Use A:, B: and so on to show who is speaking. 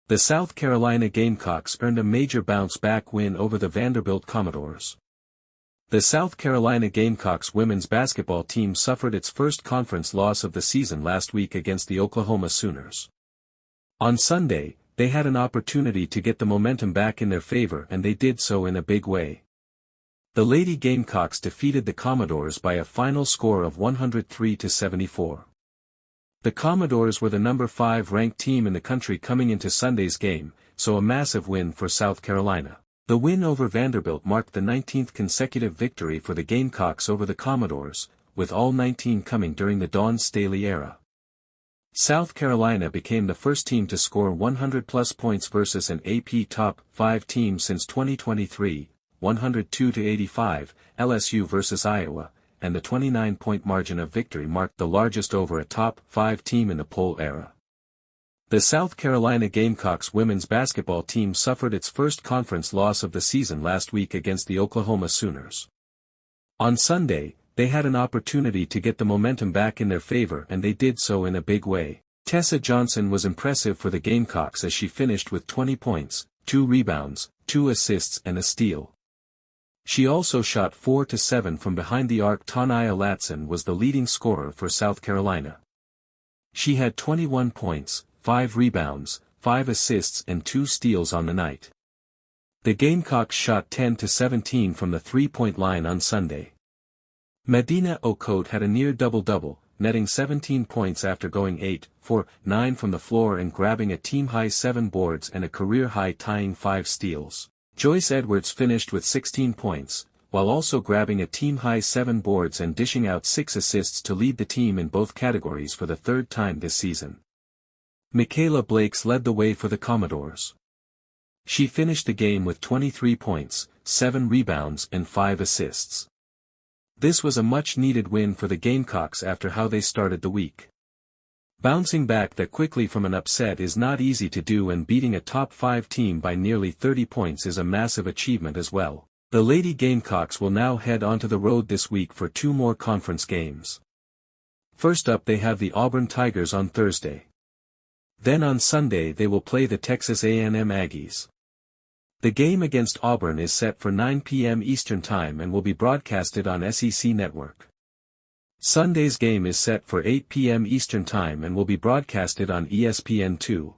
A: The South Carolina Gamecocks earned a major bounce-back win over the Vanderbilt Commodores. The South Carolina Gamecocks women's basketball team suffered its first conference loss of the season last week against the Oklahoma Sooners. On Sunday, they had an opportunity to get the momentum back in their favor, and they did so in a big way. The Lady Gamecocks defeated the Commodores by a final score of 103-74. The Commodores were the number 5 ranked team in the country coming into Sunday's game, so a massive win for South Carolina. The win over Vanderbilt marked the 19th consecutive victory for the Gamecocks over the Commodores, with all 19 coming during the Dawn Staley era. South Carolina became the first team to score 100-plus points versus an AP Top 5 team since 2023, 102-85, LSU versus Iowa, and the 29-point margin of victory marked the largest over a Top 5 team in the poll era. The South Carolina Gamecocks women's basketball team suffered its first conference loss of the season last week against the Oklahoma Sooners. On Sunday, they had an opportunity to get the momentum back in their favor, and they did so in a big way. Tessa Johnson was impressive for the Gamecocks as she finished with 20 points, 2 rebounds, 2 assists and a steal. She also shot 4-7 from behind the arc. Tania Latson was the leading scorer for South Carolina. She had 21 points, 5 rebounds, 5 assists and 2 steals on the night. The Gamecocks shot 10-17 from the three-point line on Sunday. Medina Okote had a near double-double, netting 17 points after going 8-for-9 from the floor and grabbing a team-high 7 boards and a career-high tying 5 steals. Joyce Edwards finished with 16 points, while also grabbing a team-high 7 boards and dishing out 6 assists to lead the team in both categories for the third time this season. Michaela Blakes led the way for the Commodores. She finished the game with 23 points, 7 rebounds and 5 assists. This was a much-needed win for the Gamecocks after how they started the week. Bouncing back that quickly from an upset is not easy to do, and beating a top 5 team by nearly 30 points is a massive achievement as well. The Lady Gamecocks will now head onto the road this week for 2 more conference games. First up, they have the Auburn Tigers on Thursday. Then on Sunday they will play the Texas A&M Aggies. The game against Auburn is set for 9 p.m. Eastern Time and will be broadcasted on SEC Network. Sunday's game is set for 8 p.m. Eastern Time and will be broadcasted on ESPN2.